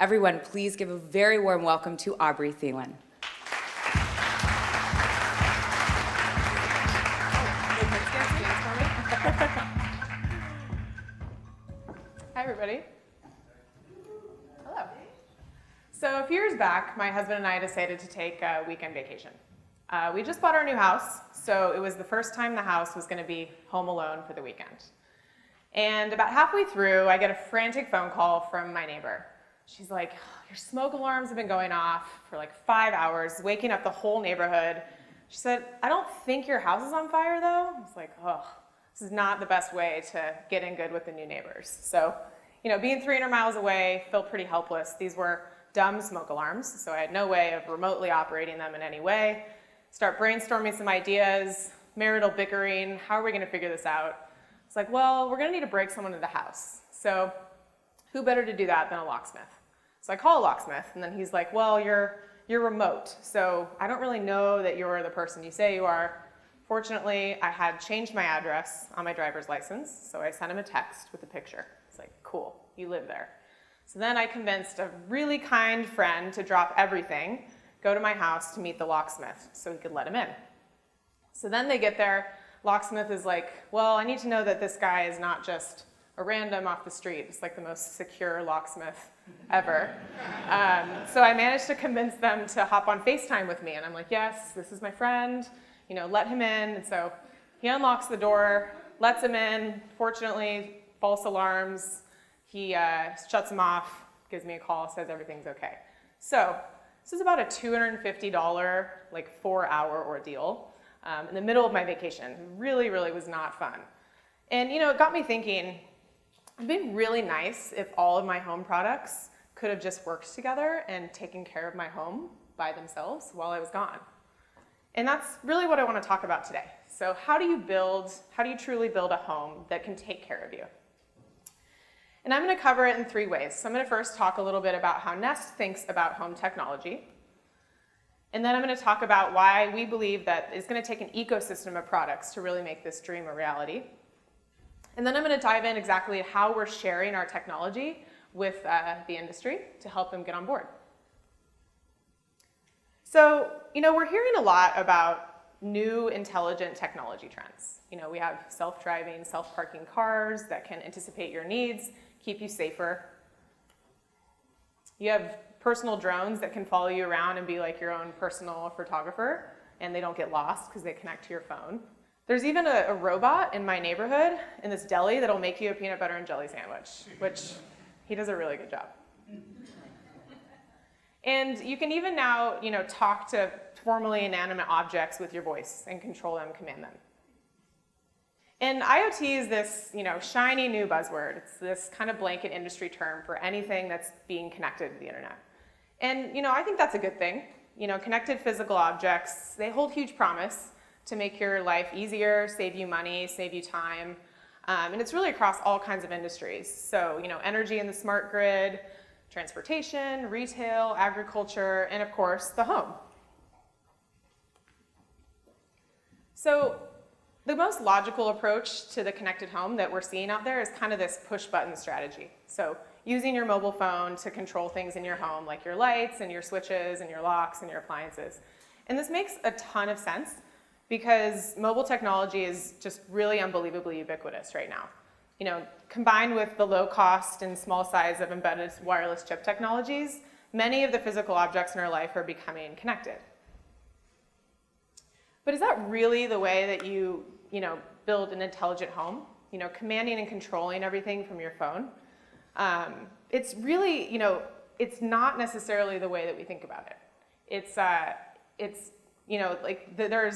Everyone, please give a very warm welcome to Aubrey Thelen. Hi, everybody. Hello. So a few years back, my husband and I decided to take a weekend vacation. We just bought our new house, so it was the first time the house was going to be home alone for the weekend. And about halfway through, I get a frantic phone call from my neighbor. She's like, your smoke alarms have been going off for like 5 hours, waking up the whole neighborhood. She said, I don't think your house is on fire though. I was like, oh, this is not the best way to get in good with the new neighbors. So, being 300 miles away, felt pretty helpless. These were dumb smoke alarms, so I had no way of remotely operating them in any way. Start brainstorming some ideas, marital bickering, how are we gonna figure this out? It's like, well, we're gonna need to break someone into the house. So who better to do that than a locksmith? So I call a locksmith, and then he's like, well, you're remote, so I don't really know that you're the person you say you are. Fortunately, I had changed my address on my driver's license, so I sent him a text with a picture. It's like, cool, you live there. So then I convinced a really kind friend to drop everything, go to my house to meet the locksmith so he could let him in. So then they get there, locksmith is like, well, I need to know that this guy is not just a random off the street. It's like the most secure locksmith ever. So I managed to convince them to hop on FaceTime with me, and I'm like, yes, this is my friend, let him in. And so he unlocks the door, lets him in. Fortunately, false alarms. He shuts them off, gives me a call, says everything's okay. So this is about a $250, 4-hour ordeal in the middle of my vacation. Really, really was not fun. And it got me thinking, it'd been really nice if all of my home products could have just worked together and taken care of my home by themselves while I was gone. And that's really what I want to talk about today. So how do you truly build a home that can take care of you? And I'm going to cover it in 3 ways. So I'm going to first talk a little bit about how Nest thinks about home technology. And then I'm going to talk about why we believe that it's going to take an ecosystem of products to really make this dream a reality. And then I'm going to dive in exactly how we're sharing our technology with the industry to help them get on board. So, we're hearing a lot about new intelligent technology trends. We have self-driving, self-parking cars that can anticipate your needs, keep you safer. You have personal drones that can follow you around and be like your own personal photographer, and they don't get lost because they connect to your phone. There's even a robot in my neighborhood in this deli that'll make you a peanut butter and jelly sandwich, which he does a really good job. And you can even now, talk to formerly inanimate objects with your voice and control them, command them. And IoT is this, shiny new buzzword. It's this kind of blanket industry term for anything that's being connected to the internet. And, I think that's a good thing. Connected physical objects, they hold huge promise to make your life easier, save you money, save you time. And it's really across all kinds of industries. So, energy in the smart grid, transportation, retail, agriculture, and of course, the home. So the most logical approach to the connected home that we're seeing out there is kind of this push-button strategy. So using your mobile phone to control things in your home, like your lights and your switches and your locks and your appliances. And this makes a ton of sense because mobile technology is just really unbelievably ubiquitous right now. Combined with the low cost and small size of embedded wireless chip technologies, many of the physical objects in our life are becoming connected. But is that really the way that you build an intelligent home? Commanding and controlling everything from your phone? It's really, it's not necessarily the way that we think about it.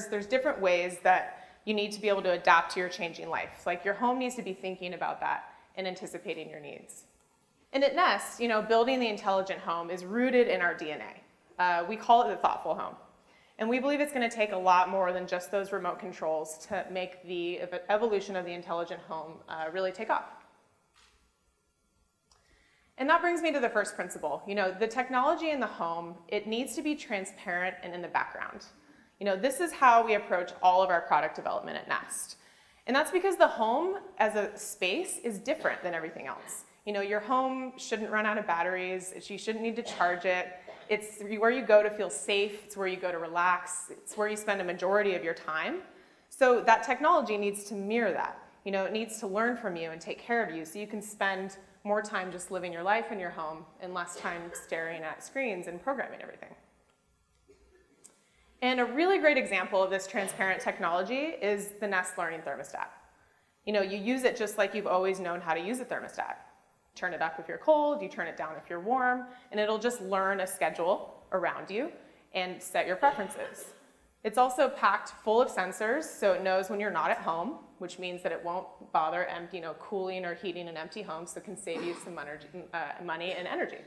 There's different ways that you need to be able to adapt to your changing life. Like your home needs to be thinking about that and anticipating your needs. And at Nest, building the intelligent home is rooted in our DNA. We call it the thoughtful home. And we believe it's going to take a lot more than just those remote controls to make the evolution of the intelligent home really take off. And that brings me to the first principle. The technology in the home, it needs to be transparent and in the background. This is how we approach all of our product development at Nest. And that's because the home as a space is different than everything else. Your home shouldn't run out of batteries. You shouldn't need to charge it. It's where you go to feel safe. It's where you go to relax. It's where you spend a majority of your time. So that technology needs to mirror that. It needs to learn from you and take care of you so you can spend more time just living your life in your home and less time staring at screens and programming everything. And a really great example of this transparent technology is the Nest Learning Thermostat. You use it just like you've always known how to use a thermostat. Turn it up if you're cold, you turn it down if you're warm, and it'll just learn a schedule around you and set your preferences. It's also packed full of sensors, so it knows when you're not at home, which means that it won't bother cooling or heating an empty home, so it can save you some money and energy.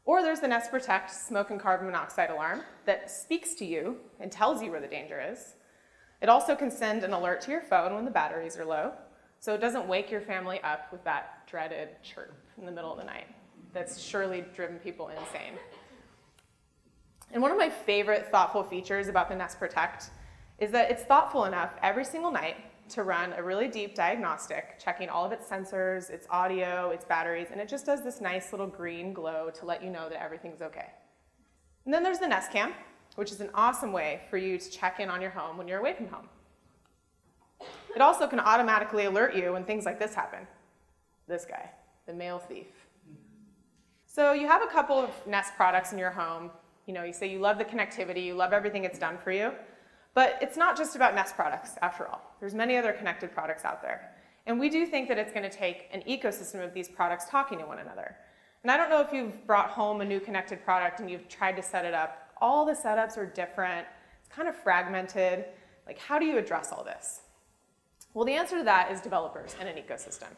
Or there's the Nest Protect smoke and carbon monoxide alarm that speaks to you and tells you where the danger is. It also can send an alert to your phone when the batteries are low, so it doesn't wake your family up with that dreaded chirp in the middle of the night that's surely driven people insane. And one of my favorite thoughtful features about the Nest Protect is that it's thoughtful enough every single night to run a really deep diagnostic, checking all of its sensors, its audio, its batteries, and it just does this nice little green glow to let you know that everything's okay. And then there's the Nest Cam, which is an awesome way for you to check in on your home when you're away from home. It also can automatically alert you when things like this happen. This guy, the male thief. So you have a couple of Nest products in your home. You say you love the connectivity, you love everything it's done for you, but it's not just about Nest products after all. There's many other connected products out there. And we do think that it's going to take an ecosystem of these products talking to one another. And I don't know if you've brought home a new connected product and you've tried to set it up. All the setups are different. It's kind of fragmented. Like, how do you address all this? Well, the answer to that is developers and an ecosystem.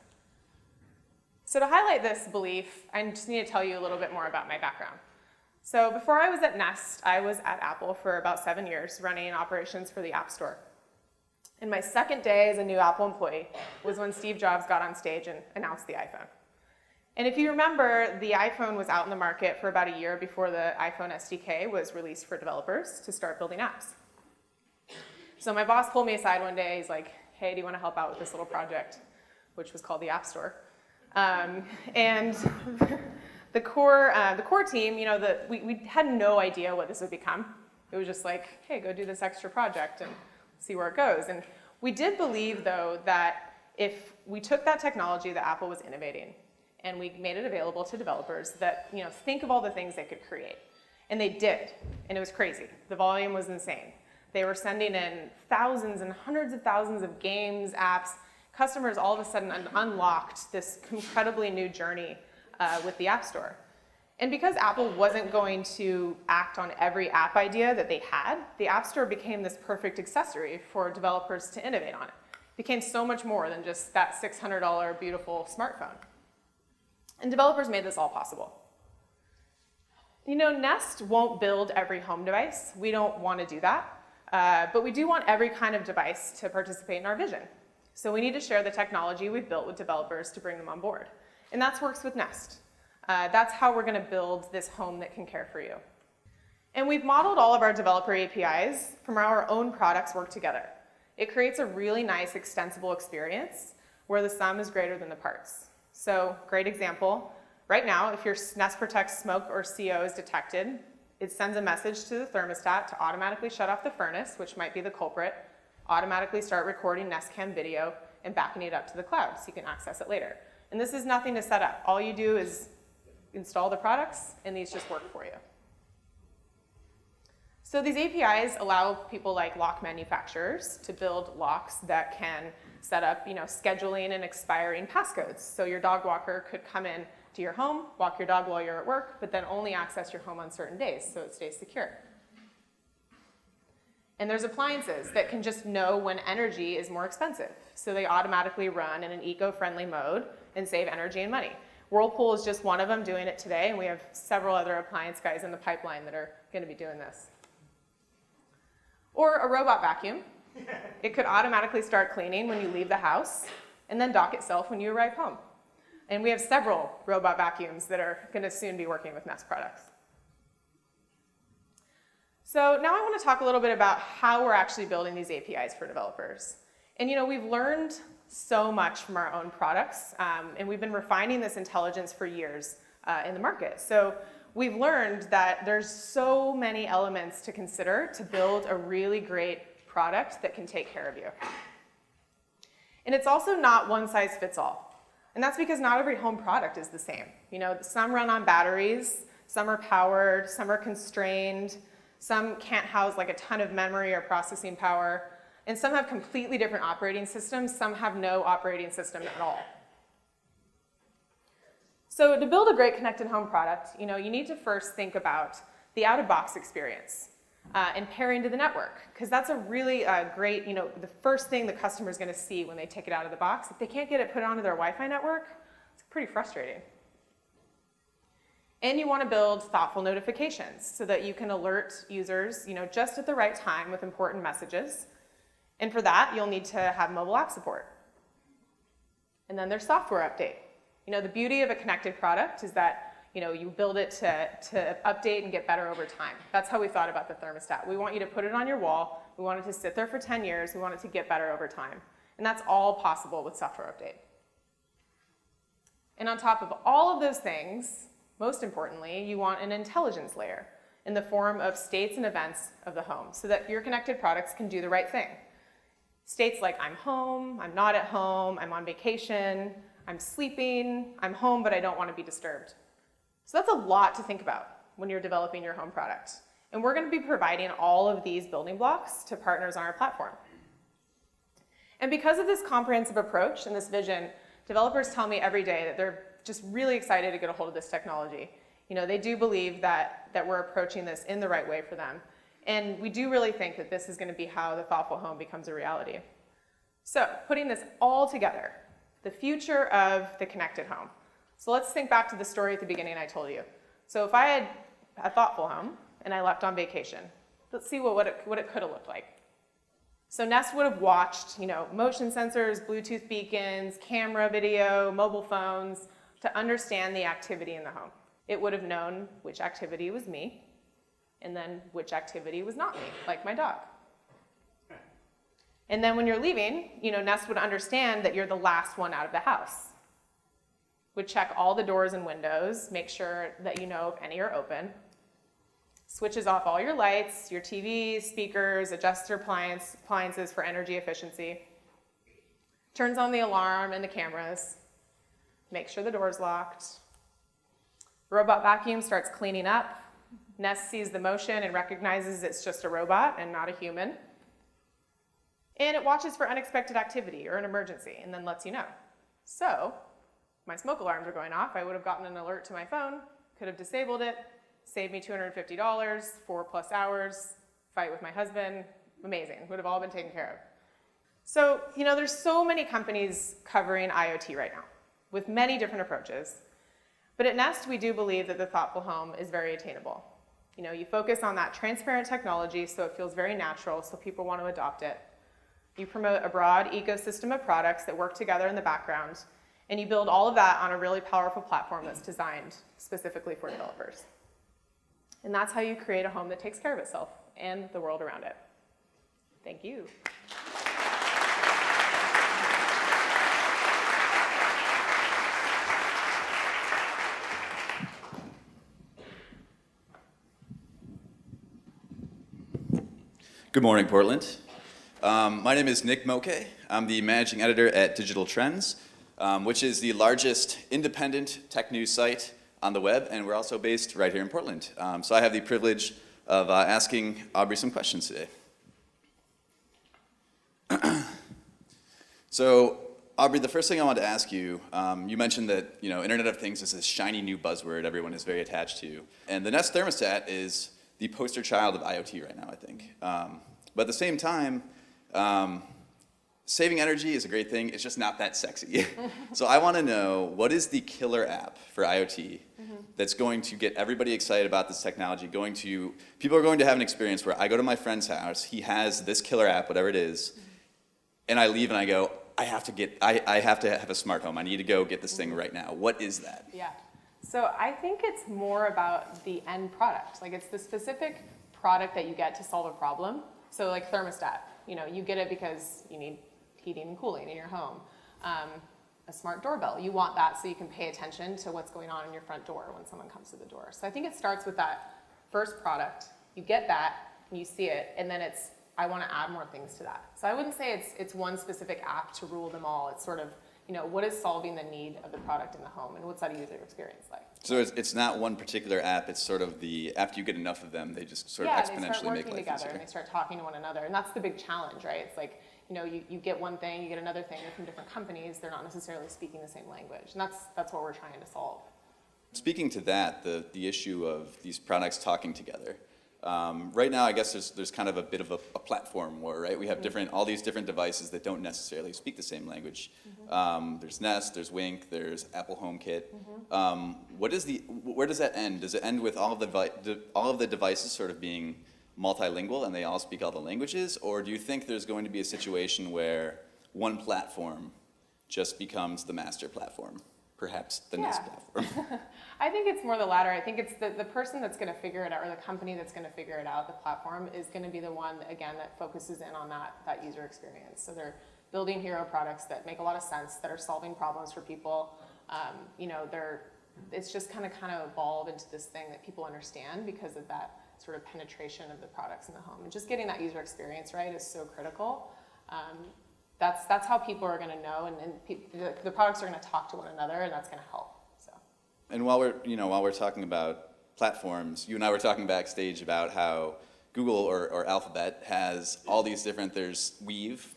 So to highlight this belief, I just need to tell you a little bit more about my background. So before I was at Nest, I was at Apple for about 7 years, running operations for the App Store. And my second day as a new Apple employee was when Steve Jobs got on stage and announced the iPhone. And if you remember, the iPhone was out in the market for about a year before the iPhone SDK was released for developers to start building apps. So my boss pulled me aside one day. He's like, hey, do you want to help out with this little project, which was called the App Store? And the core team, we had no idea what this would become. It was just like, hey, go do this extra project and see where it goes. And we did believe, though, that if we took that technology that Apple was innovating and we made it available to developers, that, think of all the things they could create. And they did, and it was crazy. The volume was insane. They were sending in thousands and hundreds of thousands of games, apps. Customers all of a sudden unlocked this incredibly new journey with the App Store. And because Apple wasn't going to act on every app idea that they had, the App Store became this perfect accessory for developers to innovate on it. It became so much more than just that $600 beautiful smartphone. And developers made this all possible. Nest won't build every home device. We don't want to do that. But we do want every kind of device to participate in our vision. So we need to share the technology we've built with developers to bring them on board. And that works with Nest. That's how we're going to build this home that can care for you. And we've modeled all of our developer APIs from how our own products work together. It creates a really nice extensible experience where the sum is greater than the parts. So, great example. Right now, if your Nest Protect smoke or CO is detected, it sends a message to the thermostat to automatically shut off the furnace, which might be the culprit, automatically start recording Nest Cam video, and backing it up to the cloud so you can access it later. And this is nothing to set up. All you do is install the products, and these just work for you. So these APIs allow people like lock manufacturers to build locks that can set up, scheduling and expiring passcodes. So your dog walker could come in to your home, walk your dog while you're at work, but then only access your home on certain days so it stays secure. And there's appliances that can just know when energy is more expensive. So they automatically run in an eco-friendly mode and save energy and money. Whirlpool is just one of them doing it today, and we have several other appliance guys in the pipeline that are going to be doing this. Or a robot vacuum. It could automatically start cleaning when you leave the house and then dock itself when you arrive home. And we have several robot vacuums that are going to soon be working with Nest products. So now I want to talk a little bit about how we're actually building these APIs for developers. And we've learned so much from our own products, and we've been refining this intelligence for years in the market. So we've learned that there's so many elements to consider to build a really great product that can take care of you. And it's also not one size fits all. And that's because not every home product is the same. You know, some run on batteries, some are powered, some are constrained, some can't house like a ton of memory or processing power, and some have completely different operating systems, some have no operating system at all. So to build a great connected home product, you need to first think about the out-of-box experience and pairing to the network, because that's a really great, the first thing the customer is going to see when they take it out of the box. If they can't get it put onto their Wi-Fi network, it's pretty frustrating. And you want to build thoughtful notifications so that you can alert users, just at the right time with important messages. And for that, you'll need to have mobile app support. And then there's software update. The beauty of a connected product is that you build it to update and get better over time. That's how we thought about the thermostat. We want you to put it on your wall. We want it to sit there for 10 years. We want it to get better over time. And that's all possible with software update. And on top of all of those things, most importantly, you want an intelligence layer in the form of states and events of the home so that your connected products can do the right thing. States like I'm home, I'm not at home, I'm on vacation, I'm sleeping, I'm home but I don't want to be disturbed. So that's a lot to think about when you're developing your home product. And we're going to be providing all of these building blocks to partners on our platform. And because of this comprehensive approach and this vision, developers tell me every day that they're just really excited to get a hold of this technology. They do believe that we're approaching this in the right way for them. And we do really think that this is going to be how the thoughtful home becomes a reality. So putting this all together, the future of the connected home. So let's think back to the story at the beginning I told you. So if I had a thoughtful home and I left on vacation, let's see what it could have looked like. So Nest would have watched, motion sensors, Bluetooth beacons, camera video, mobile phones to understand the activity in the home. It would have known which activity was me and then which activity was not me, like my dog. And then when you're leaving, Nest would understand that you're the last one out of the house. Would check all the doors and windows, make sure that you know if any are open. Switches off all your lights, your TVs, speakers, adjusts your appliances for energy efficiency. Turns on the alarm and the cameras. Make sure the door's locked. Robot vacuum starts cleaning up. Nest sees the motion and recognizes it's just a robot and not a human. And it watches for unexpected activity or an emergency and then lets you know. So, my smoke alarms are going off. I would have gotten an alert to my phone, could have disabled it, saved me $250, 4+ hours, fight with my husband. Amazing. Would have all been taken care of. So, there's so many companies covering IoT right now with many different approaches. But at Nest, we do believe that the thoughtful home is very attainable. You focus on that transparent technology so it feels very natural, so people want to adopt it. You promote a broad ecosystem of products that work together in the background, and you build all of that on a really powerful platform that's designed specifically for developers. And that's how you create a home that takes care of itself and the world around it. Thank you. Good morning, Portland. My name is Nick Moke. I'm the managing editor at Digital Trends, which is the largest independent tech news site on the web, and we're also based right here in Portland. So I have the privilege of asking Aubrey some questions today. So, Aubrey, the first thing I wanted to ask you, you mentioned that Internet of Things is this shiny new buzzword everyone is very attached to, and the Nest thermostat is the poster child of IoT right now, I think. But at the same time, saving energy is a great thing. It's just not that sexy. So I want to know, what is the killer app for IoT that's going to get everybody excited about this technology? People are going to have an experience where I go to my friend's house, he has this killer app, whatever it is, and I leave and I go, I have to have a smart home. I need to go get this thing right now. What is that? Yeah. So I think it's more about the end product. Like, it's the specific product that you get to solve a problem. So like thermostat, you get it because you need heating and cooling in your home. a smart doorbell. You want that so you can pay attention to what's going on in your front door when someone comes to the door. So I think it starts with that first product. You get that, and you see it, and then it's, I want to add more things to that. So I wouldn't say it's one specific app to rule them all. It's sort of, what is solving the need of the product in the home, and what's that user experience like? So it's not one particular app, it's sort of after you get enough of them, they just sort of exponentially make life easier. Yeah, they start working together, and they start talking to one another, and that's the big challenge, right? It's like, you get one thing, you get another thing, they're from different companies, they're not necessarily speaking the same language, and that's what we're trying to solve. Speaking to that, the issue of these products talking together, right now I guess there's kind of a bit of a platform war, right? We have all these different devices that don't necessarily speak the same language. There's Nest, there's Wink, there's Apple HomeKit. Where does that end? Does it end with all of the devices sort of being multilingual and they all speak all the languages, or do you think there's going to be a situation where one platform just becomes the master platform, perhaps the Nest platform? I think it's more the latter. I think it's the person that's going to figure it out, or the company that's going to figure it out, the platform, is going to be the one, again, that focuses in on that user experience. So they're building hero products that make a lot of sense, that are solving problems for people. It's just kind of evolved into this thing that people understand because of that sort of penetration of the products in the home. And just getting that user experience right is so critical. That's how people are going to know, and the products are going to talk to one another, and that's going to help. So. And while we're talking about platforms, you and I were talking backstage about how Google or Alphabet has all these different. There's Weave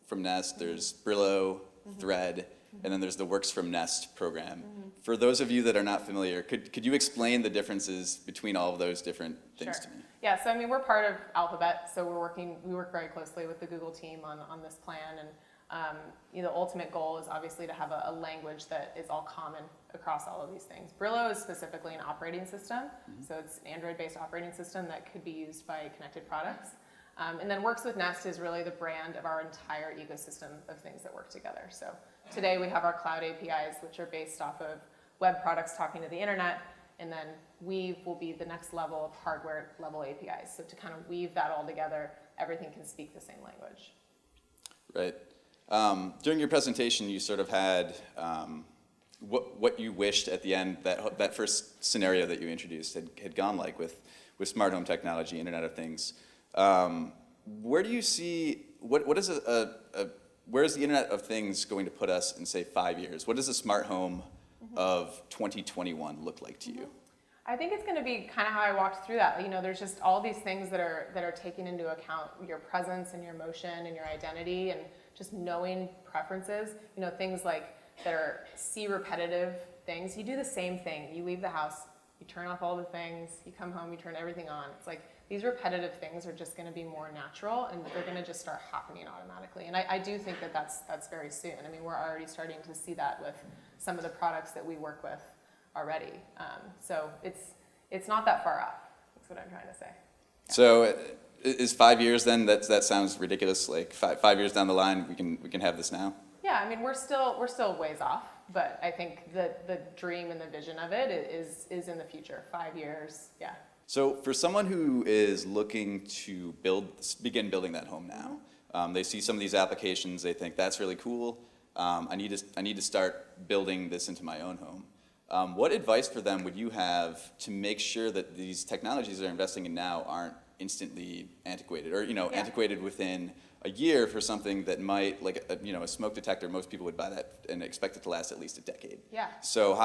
from Nest, there's Brillo, Thread, and then there's the Works from Nest program. For those of you that are not familiar, could you explain the differences between all of those different things to me? Yeah, so we're part of Alphabet, so we work very closely with the Google team on this plan, and the ultimate goal is obviously to have a language that is all common across all of these things. Brillo is specifically an operating system, so it's an Android-based operating system that could be used by connected products. And then Works with Nest is really the brand of our entire ecosystem of things that work together. So today we have our cloud APIs, which are based off of web products talking to the internet, and then Weave will be the next level of hardware level APIs. So to kind of weave that all together, everything can speak the same language. Right. During your presentation, you sort of had what you wished at the end, that first scenario that you introduced had gone like with smart home technology, Internet of Things. Where do you see, where is the Internet of Things going to put us in, say, 5 years? What does a smart home of 2021 look like to you? I think it's going to be kind of how I walked through that. There's just all these things that are taking into account your presence and your motion and your identity, and just knowing preferences. Things like that are repetitive things. You do the same thing. You leave the house, you turn off all the things, you come home, you turn everything on. It's like these repetitive things are just going to be more natural, and they're going to just start happening automatically. And I do think that that's very soon. We're already starting to see that with some of the products that we work with already. So it's not that far off. That's what I'm trying to say. Yeah. So is 5 years then? That sounds ridiculous. Like 5 years down the line, we can have this now. Yeah, we're still ways off, but I think the dream and the vision of it is in the future. 5 years, yeah. So for someone who is looking to begin building that home now, they see some of these applications, they think that's really cool. I need to start building this into my own home. What advice for them would you have to make sure that these technologies they're investing in now aren't instantly antiquated, or antiquated within a year for something that might, like a smoke detector? Most people would buy that and expect it to last at least a decade. Yeah. So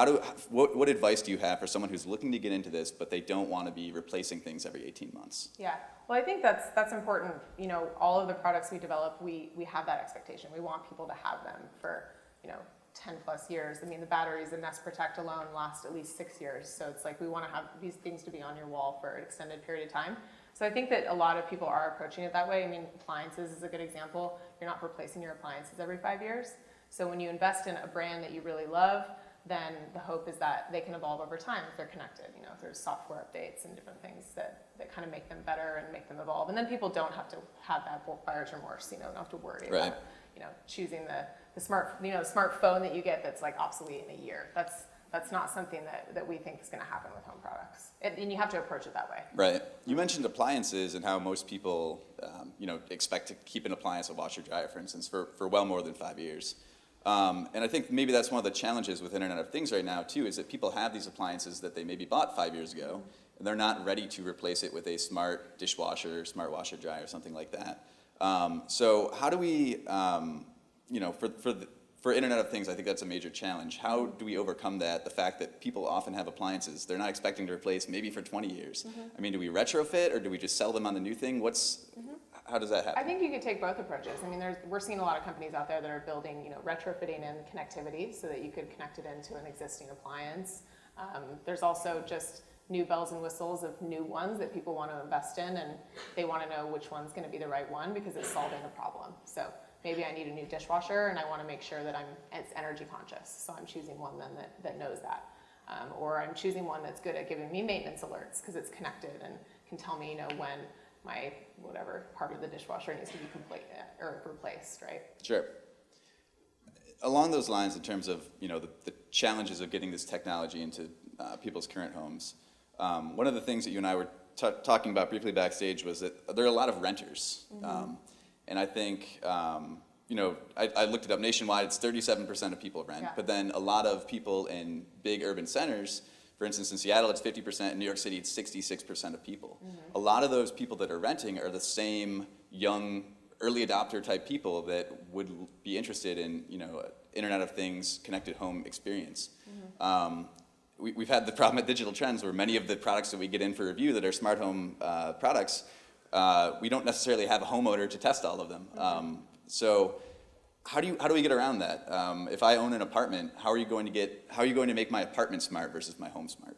what advice do you have for someone who's looking to get into this, but they don't want to be replacing things every 18 months? Yeah. Well, I think that's important. All of the products we develop, we have that expectation. We want people to have them for 10 plus years. The batteries in Nest Protect alone last at least 6 years. So it's like we want to have these things to be on your wall for an extended period of time. So I think that a lot of people are approaching it that way. Appliances is a good example. You're not replacing your appliances every 5 years. So when you invest in a brand that you really love, then the hope is that they can evolve over time if they're connected. If there's software updates and different things that kind of make them better and make them evolve. And then people don't have to have that buyer's remorse. Don't have to worry about choosing the smartphone that you get that's like obsolete in a year. That's not something that we think is going to happen with home products. And you have to approach it that way. Right. You mentioned appliances and how most people, expect to keep an appliance, a washer dryer, for instance, for well more than 5 years. And I think maybe that's one of the challenges with Internet of Things right now too, is that people have these appliances that they maybe bought 5 years ago, and they're not ready to replace it with a smart dishwasher, smart washer dryer, something like that. So how do we, for Internet of Things, I think that's a major challenge. How do we overcome that? The fact that people often have appliances they're not expecting to replace maybe for 20 years. I mean, do we retrofit or do we just sell them on the new thing? How does that happen? I think you could take both approaches. I mean, we're seeing a lot of companies out there that are building, retrofitting in connectivity so that you could connect it into an existing appliance. There's also just new bells and whistles of new ones that people want to invest in, and they want to know which one's going to be the right one because it's solving a problem. So maybe I need a new dishwasher and I want to make sure that it's energy conscious. So I'm choosing one then that knows that. Or I'm choosing one that's good at giving me maintenance alerts because it's connected and can tell me, when my whatever part of the dishwasher needs to be replaced, right? Sure. Along those lines, in terms of the challenges of getting this technology into people's current homes, one of the things that you and I were talking about briefly backstage was that there are a lot of renters, and I think I looked it up nationwide. It's 37% of people rent, but then a lot of people in big urban centers. For instance, in Seattle, it's 50%. In New York City, it's 66% of people. A lot of those people that are renting are the same young, early adopter type people that would be interested in, Internet of Things, connected home experience. We've had the problem at Digital Trends where many of the products that we get in for review that are smart home products, we don't necessarily have a homeowner to test all of them. So how do we get around that? If I own an apartment, how are you going to make my apartment smart versus my home smart?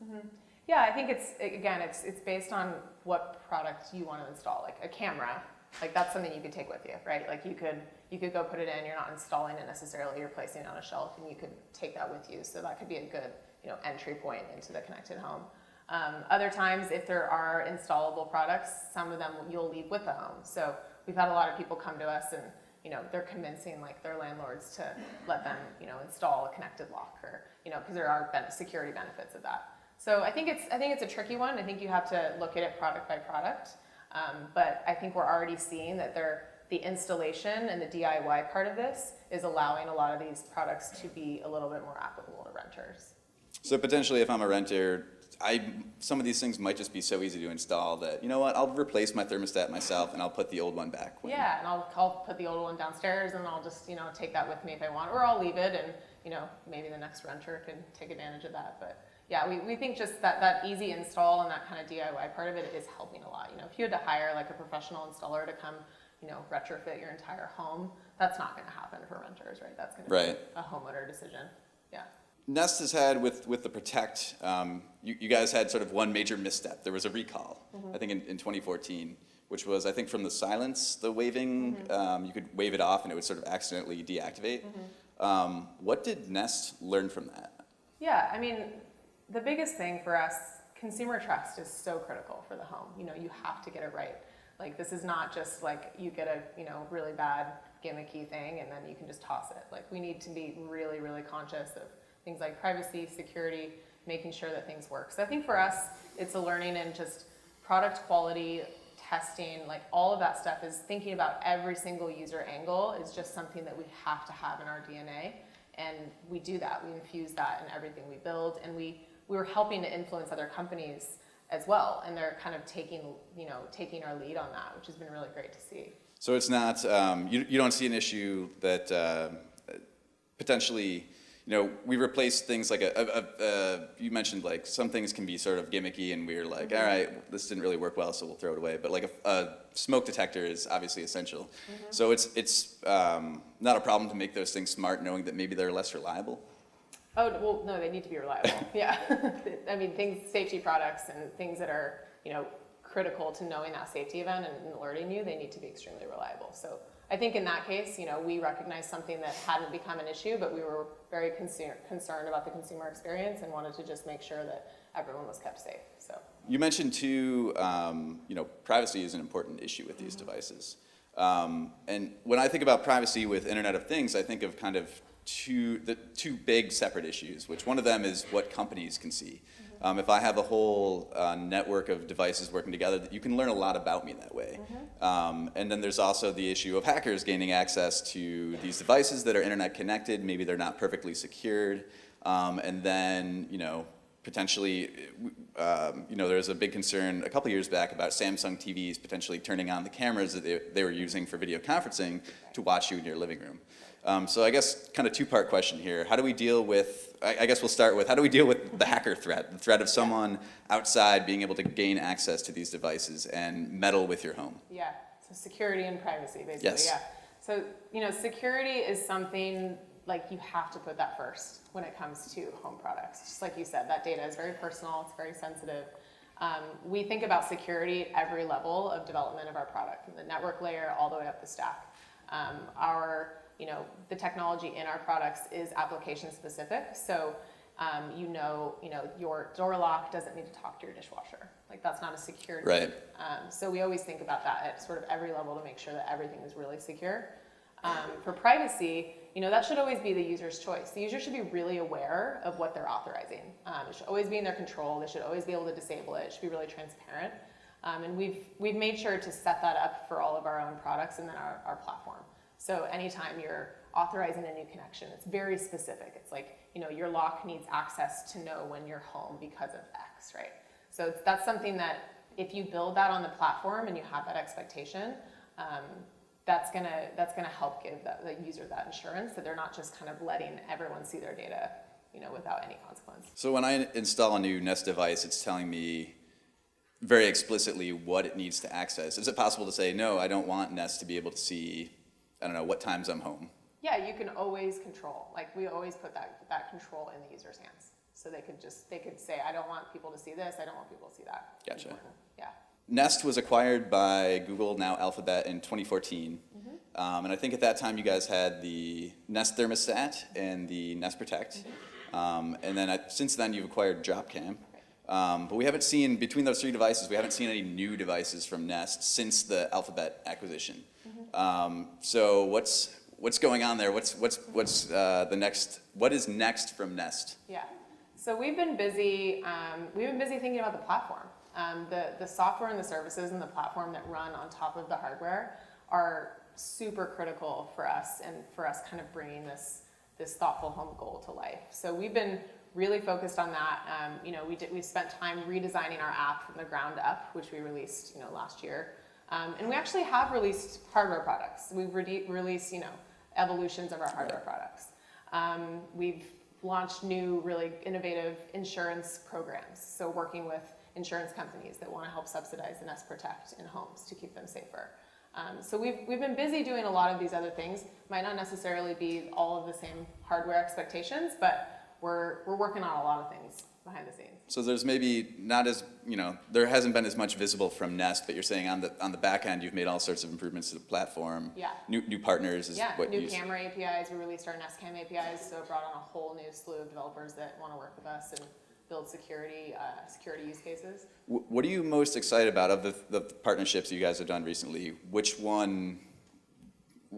Yeah, I think it's based on what product you want to install. Like a camera, like that's something you could take with you, right? Like you could go put it in. You're not installing it necessarily. You're placing it on a shelf, and you could take that with you. So that could be a good entry point into the connected home. Other times, if there are installable products, some of them you'll leave with the home. So we've had a lot of people come to us and they're convincing like their landlords to let them, install a connected lock or, because there are security benefits of that. So I think it's a tricky one. I think you have to look at it product by product. But I think we're already seeing that the installation and the DIY part of this is allowing a lot of these products to be a little bit more applicable to renters. So potentially, if I'm a renter, some of these things might just be so easy to install that, I'll replace my thermostat myself and I'll put the old one back. Yeah, and I'll put the old one downstairs and I'll just, take that with me if I want, or I'll leave it and, maybe the next renter can take advantage of that. But yeah, we think just that easy install and that kind of DIY part of it is helping a lot. If you had to hire like a professional installer to come, retrofit your entire home, that's not going to happen for renters, right? That's going to be a homeowner decision. Yeah. Nest has had with the Protect, you guys had sort of one major misstep. There was a recall, I think in 2014, which was, I think, from the silence, the waving, you could wave it off and it would sort of accidentally deactivate. What did Nest learn from that? Yeah, I mean, the biggest thing for us, consumer trust is so critical for the home. You have to get it right. Like, this is not just like you get a, really bad gimmicky thing and then you can just toss it. Like, we need to be really, really conscious of things like privacy, security, making sure that things work. So I think for us, it's a learning in just product quality, testing, like all of that stuff is thinking about every single user angle is just something that we have to have in our DNA. And we do that. We infuse that in everything we build. And we were helping to influence other companies as well. And they're kind of taking our lead on that, which has been really great to see. So it's not, you don't see an issue that potentially, we replace things like you mentioned like some things can be sort of gimmicky and we're like, all right, this didn't really work well, so we'll throw it away. But like a smoke detector is obviously essential. So it's not a problem to make those things smart, knowing that maybe they're less reliable. Oh, well, no, they need to be reliable. Yeah. I mean, safety products and things that are, critical to knowing that safety event and alerting you, they need to be extremely reliable. So I think in that case, we recognized something that hadn't become an issue, but we were very concerned about the consumer experience and wanted to just make sure that everyone was kept safe. So you mentioned too, privacy is an important issue with these devices. And when I think about privacy with Internet of Things, I think of kind of the two big separate issues, which one of them is what companies can see. If I have a whole network of devices working together, you can learn a lot about me that way. And then there's also the issue of hackers gaining access to these devices that are internet connected. Maybe they're not perfectly secured. And then, potentially, there's a big concern a couple years back about Samsung TVs potentially turning on the cameras that they were using for video conferencing to watch you in your living room. So I guess kind of two-part question here. How do we deal with, I guess we'll start with, how do we deal with the hacker threat, the threat of someone outside being able to gain access to these devices and meddle with your home? Yeah, so security and privacy, basically, Yes. yeah. So, security is something, like, you have to put that first when it comes to home products. Just like you said, that data is very personal, it's very sensitive. We think about security at every level of development of our product, from the network layer all the way up the stack. The technology in our products is application specific. So, your door lock doesn't need to talk to your dishwasher. Like, that's not a security. Right. So we always think about that at sort of every level to make sure that everything is really secure. For privacy, that should always be the user's choice. The user should be really aware of what they're authorizing. It should always be in their control. They should always be able to disable it. It should be really transparent. And we've made sure to set that up for all of our own products and then our platform. So anytime you're authorizing a new connection, it's very specific. It's like, your lock needs access to know when you're home because of X, right? So that's something that if you build that on the platform and you have that expectation, that's gonna help give the user that insurance that they're not just kind of letting everyone see their data, without any consequence. So when I install a new Nest device, it's telling me very explicitly what it needs to access. Is it possible to say, no, I don't want Nest to be able to see, I don't know, what times I'm home? Yeah, you can always control. Like, we always put that control in the user's hands. So they could say, I don't want people to see this, I don't want people to see that. Gotcha. Yeah. Nest was acquired by Google, now Alphabet, in 2014. And I think at that time you guys had the Nest Thermostat and the Nest Protect. And then since then you've acquired Dropcam. But we haven't seen, between those three devices, we haven't seen any new devices from Nest since the Alphabet acquisition. So what's going on there? What's the next? What is next from Nest? Yeah. So we've been busy thinking about the platform. The software and the services and the platform that run on top of the hardware are super critical for us and for us kind of bringing this thoughtful home goal to life. So we've been really focused on that. We spent time redesigning our app from the ground up, which we released last year. And we actually have released hardware products. We've released evolutions of our hardware products. We've launched new, really innovative insurance programs. So working with insurance companies that want to help subsidize the Nest Protect in homes to keep them safer. So we've been busy doing a lot of these other things. Might not necessarily be all of the same hardware expectations, but we're working on a lot of things behind the scenes. So there's maybe not as, there hasn't been as much visible from Nest, but you're saying on the back end you've made all sorts of improvements to the platform. Yeah. New partners is what new you camera APIs. We released our Nest Cam APIs, so it brought on a whole new slew of developers that want to work with us and build security use cases. What are you most excited about of the partnerships you guys have done recently? Which one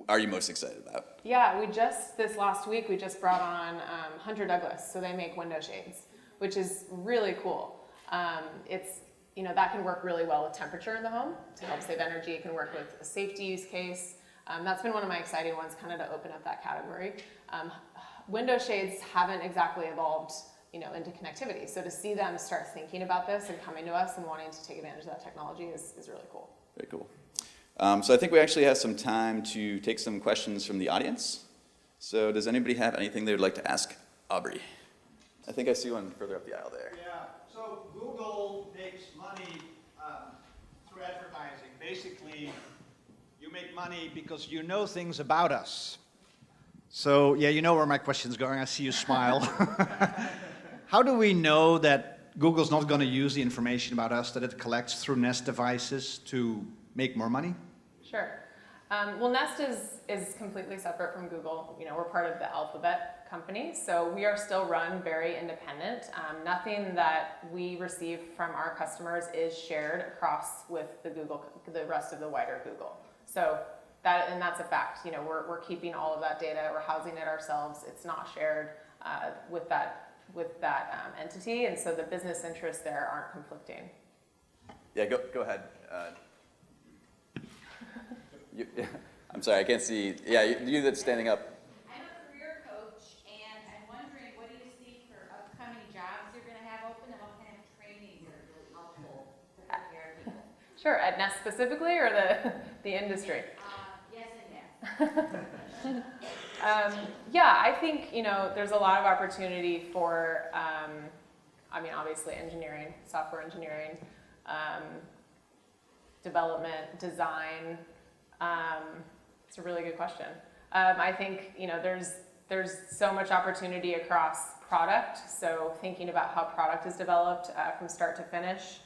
are you most excited about? Yeah, this last week, we just brought on Hunter Douglas, so they make window shades, which is really cool. That can work really well with temperature in the home to help save energy. It can work with a safety use case. That's been one of my exciting ones, kind of to open up that category. Window shades haven't exactly evolved into connectivity. So to see them start thinking about this and coming to us and wanting to take advantage of that technology is really cool. Very cool. So I think we actually have some time to take some questions from the audience. So does anybody have anything they would like to ask Aubrey? I think I see one further up the aisle there. Yeah, so Google makes money through advertising. Basically, you make money because you know things about us. So, yeah, you know where my question's going. I see you smile. How do we know that Google's not going to use the information about us that it collects through Nest devices to make more money? Sure. Well, Nest is completely separate from Google. We're part of the Alphabet company, so we are still run very independent. Nothing that we receive from our customers is shared across with the rest of the wider Google. So that's a fact. We're keeping all of that data. We're housing it ourselves. It's not shared with that entity, and so the business interests there aren't conflicting. Yeah, go ahead. I'm sorry, I can't see. Yeah, you that's standing up. I'm a career coach, and I'm wondering, what do you see for upcoming jobs you're going to have open, and what kind of trainings are really helpful to prepare people? Sure, at Nest specifically, or the industry? Yes and yes. Yeah, I think there's a lot of opportunity for, obviously engineering, software engineering, development, design. It's a really good question. I think there's so much opportunity across product. So thinking about how product is developed from start to finish,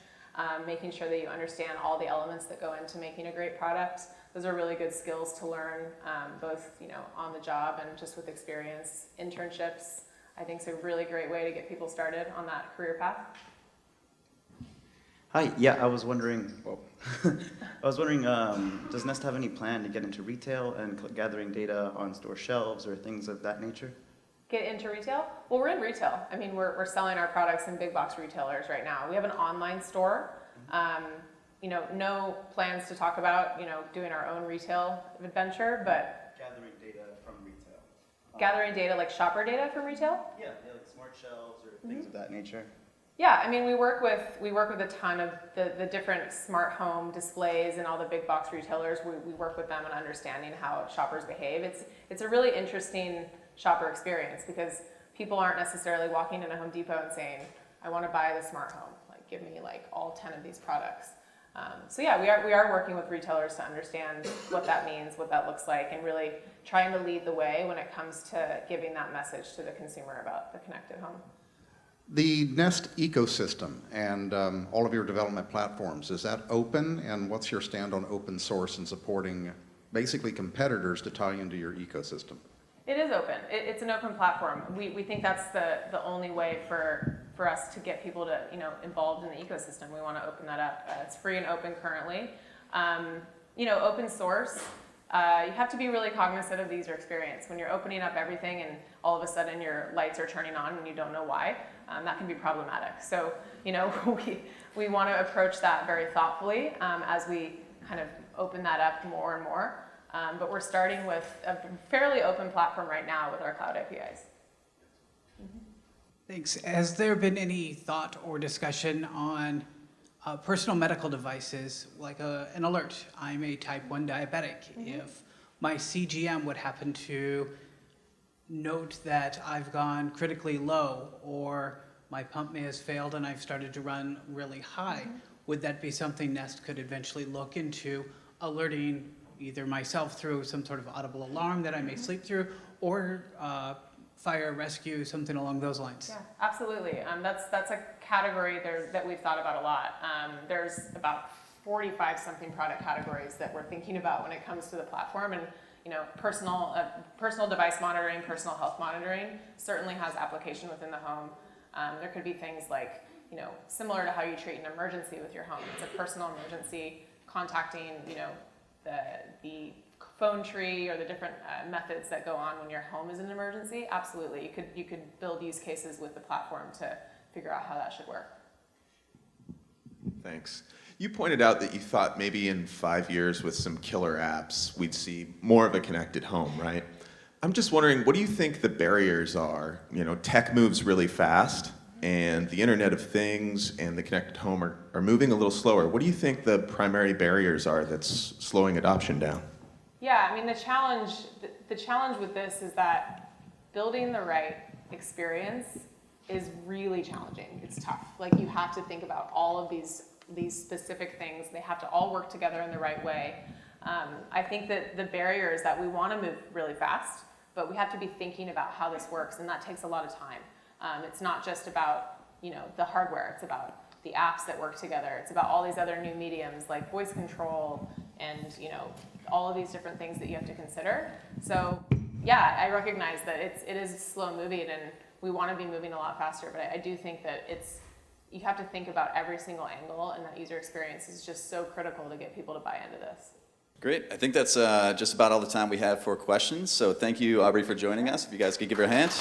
making sure that you understand all the elements that go into making a great product. Those are really good skills to learn, both on the job and just with experience. Internships, I think, is a really great way to get people started on that career path. Hi, yeah, I was wondering, does Nest have any plan to get into retail and gathering data on store shelves or things of that nature? Get into retail? Well, we're in retail. I mean, we're selling our products in big box retailers right now. We have an online store. No plans to talk about, doing our own retail adventure, but Gathering data from retail. gathering data, like shopper data from retail? Yeah, like smart shelves or things of that nature. Yeah, I mean, we work with a ton of the different smart home displays and all the big box retailers. We work with them on understanding how shoppers behave. It's a really interesting shopper experience because people aren't necessarily walking into Home Depot and saying, I want to buy the smart home. Like, give me like all 10 of these products. So yeah, we are working with retailers to understand what that means, what that looks like, and really trying to lead the way when it comes to giving that message to the consumer about the connected home. The Nest ecosystem and all of your development platforms, is that open? And what's your stand on open source and supporting basically competitors to tie into your ecosystem? It is open. It's an open platform. We think that's the only way for us to get people to involved in the ecosystem. We want to open that up. It's free and open currently. Open source. You have to be really cognizant of the user experience. When you're opening up everything and all of a sudden your lights are turning on and you don't know why, that can be problematic. So, we want to approach that very thoughtfully as we kind of open that up more and more. But we're starting with a fairly open platform right now with our cloud APIs. Thanks. Has there been any thought or discussion on personal medical devices, like an alert? I'm a type 1 diabetic. If my CGM would happen to note that I've gone critically low or my pump may have failed and I've started to run really high, would that be something Nest could eventually look into, alerting either myself through some sort of audible alarm that I may sleep through, or fire rescue, something along those lines? Yeah, absolutely. That's a category there that we've thought about a lot. There's about 45 something product categories that we're thinking about when it comes to the platform, and personal device monitoring, personal health monitoring certainly has application within the home. There could be things like similar to how you treat an emergency with your home. It's a personal emergency, contacting the phone tree or the different methods that go on when your home is an emergency. Absolutely, you could build use cases with the platform to figure out how that should work. Thanks. You pointed out that you thought maybe in 5 years with some killer apps, we'd see more of a connected home, right? I'm just wondering, what do you think the barriers are? Tech moves really fast, and the Internet of Things and the connected home are moving a little slower. What do you think the primary barriers are that's slowing adoption down? Yeah, I mean, the challenge with this is that building the right experience is really challenging. It's tough. Like, you have to think about all of these specific things. They have to all work together in the right way. I think that the barrier is that we want to move really fast, but we have to be thinking about how this works, and that takes a lot of time. It's not just about the hardware. It's about the apps that work together. It's about all these other new mediums like voice control and all of these different things that you have to consider. So yeah, I recognize that it is slow moving, and we want to be moving a lot faster. But I do think that you have to think about every single angle, and that user experience is just so critical to get people to buy into this. Great. I think that's just about all the time we have for questions. So thank you, Aubrey, for joining us. If you guys could give her a hand.